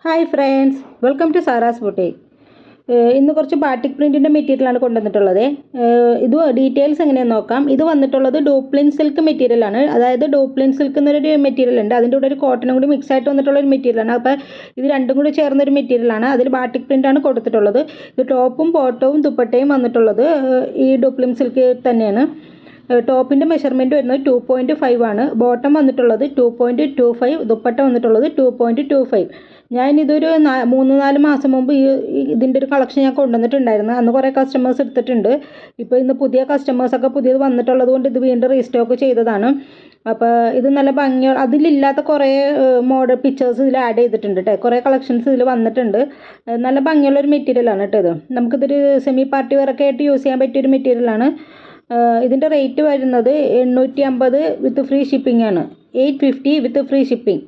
Hi friends, welcome to Sara's boutique. ഇന്ന് കുറച്ച് batik പ്രിൻറ്റിൻ്റെ മെറ്റീരിയലാണ് കൊണ്ടുവന്നിട്ടുള്ളത്. ഇത് ഡീറ്റെയിൽസ് എങ്ങനെയാണെന്ന് നോക്കാം. ഇത് വന്നിട്ടുള്ളത് ഡൂപ്ലിൻ സിൽക്ക് മെറ്റീരിയലാണ്. അതായത് ഡൂപ്ലിൻ സിൽക്ക് എന്നൊരു മെറ്റീരിയൽ ഉണ്ട്, അതിൻ്റെ കൂടെ ഒരു കോട്ടനും കൂടി മിക്സ് ആയിട്ട് വന്നിട്ടുള്ള ഒരു മെറ്റീരിയലാണ്. അപ്പോൾ ഇത് രണ്ടും കൂടി ചേർന്നൊരു മെറ്റീരിയലാണ്. അതിൽ ബാറ്റിക് പ്രിൻ്റാണ് കൊടുത്തിട്ടുള്ളത്. ഇത് ടോപ്പും ബോട്ടവും ദുപ്പട്ടയും വന്നിട്ടുള്ളത് ഈ ഡൂപ്ലിൻ സിൽക്ക് തന്നെയാണ്. ടോപ്പിൻ്റെ മെഷർമെൻറ്റ് വരുന്നത് 2.5 ആണ്. ബോട്ടം വന്നിട്ടുള്ളത് 2.25, ദുപ്പട്ട വന്നിട്ടുള്ളത് 2.25. ഞാനിതൊരു 3-4 മാസം മുമ്പ് ഇതിൻ്റെ ഒരു കളക്ഷൻ ഞാൻ കൊണ്ടുവന്നിട്ടുണ്ടായിരുന്നു. അന്ന് കുറേ കസ്റ്റമേഴ്സ് എടുത്തിട്ടുണ്ട്. ഇപ്പോൾ ഇന്ന് പുതിയ കസ്റ്റമേഴ്സൊക്കെ പുതിയത് വന്നിട്ടുള്ളത് കൊണ്ട് ഇത് വീണ്ടും റീസ്റ്റോക്ക് ചെയ്തതാണ്. അപ്പോൾ ഇത് നല്ല ഭംഗിയുള്ള, അതിലില്ലാത്ത കുറേ മോഡൽ പിക്ചേഴ്സ് ഇതിൽ ആഡ് ചെയ്തിട്ടുണ്ട് കേട്ടോ. കുറേ കളക്ഷൻസ് ഇതിൽ വന്നിട്ടുണ്ട്. നല്ല ഭംഗിയുള്ളൊരു മെറ്റീരിയലാണ് കേട്ടോ ഇത്. നമുക്കിതൊരു സെമി പാർട്ടി വെയറൊക്കെ ആയിട്ട് യൂസ് ചെയ്യാൻ പറ്റിയൊരു മെറ്റീരിയലാണ്. ഇതിൻ്റെ റേറ്റ് വരുന്നത് 850 വിത്ത് ഫ്രീ ഷിപ്പിംഗ് ആണ്. 850 വിത്ത് ഫ്രീ ഷിപ്പിംഗ്.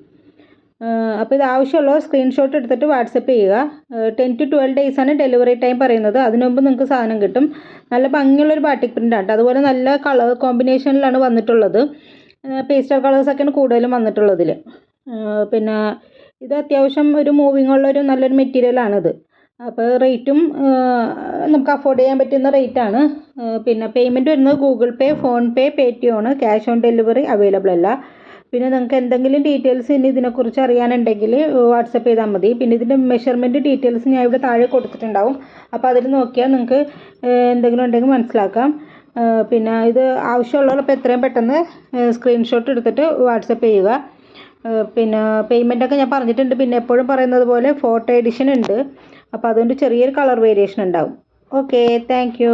അപ്പോൾ ഇത് ആവശ്യമുള്ള സ്ക്രീൻഷോട്ട് എടുത്തിട്ട് വാട്സപ്പ് ചെയ്യുക. 10 to 12 days ആണ് ഡെലിവറി ടൈം പറയുന്നത്. അതിനു മുമ്പ് നിങ്ങൾക്ക് സാധനം കിട്ടും. നല്ല ഭംഗിയുള്ളൊരു ബാറ്റിക് പ്രിൻ്റാണ്. അതുപോലെ നല്ല കളർ കോമ്പിനേഷനിലാണ് വന്നിട്ടുള്ളത്. പേസ്റ്റൽ കളേഴ്സൊക്കെയാണ് കൂടുതലും വന്നിട്ടുള്ളതിൽ. പിന്നെ ഇത് അത്യാവശ്യം ഒരു മൂവിങ് ഉള്ളൊരു നല്ലൊരു മെറ്റീരിയലാണിത്. അപ്പോൾ റേറ്റും നമുക്ക് അഫോർഡ് ചെയ്യാൻ പറ്റുന്ന റേറ്റാണ്. പിന്നെ പേയ്മെൻറ്റ് വരുന്നത് ഗൂഗിൾ പേ, ഫോൺ പേ, പേടിഎം ആണ്. ക്യാഷ് ഓൺ ഡെലിവറി അവൈലബിൾ അല്ല. പിന്നെ നിങ്ങൾക്ക് എന്തെങ്കിലും ഡീറ്റെയിൽസ് ഇനി ഇതിനെക്കുറിച്ച് അറിയാനുണ്ടെങ്കിൽ വാട്സപ്പ് ചെയ്താൽ മതി. പിന്നെ ഇതിൻ്റെ മെഷർമെൻറ്റ് ഡീറ്റെയിൽസ് ഞാൻ ഇവിടെ താഴെ കൊടുത്തിട്ടുണ്ടാവും. അപ്പോൾ അതിൽ നോക്കിയാൽ നിങ്ങൾക്ക് എന്തെങ്കിലും ഉണ്ടെങ്കിൽ മനസ്സിലാക്കാം. പിന്നെ ഇത് ആവശ്യമുള്ളവർ എത്രയും പെട്ടെന്ന് സ്ക്രീൻഷോട്ട് എടുത്തിട്ട് വാട്സപ്പ് ചെയ്യുക. പിന്നെ പേയ്മെൻറ്റൊക്കെ ഞാൻ പറഞ്ഞിട്ടുണ്ട്. പിന്നെ എപ്പോഴും പറയുന്നത് പോലെ ഫോട്ടോ എഡിഷൻ ഉണ്ട്. അപ്പോൾ അതുകൊണ്ട് ചെറിയൊരു കളർ വേരിയേഷൻ ഉണ്ടാവും. Okay, thank you.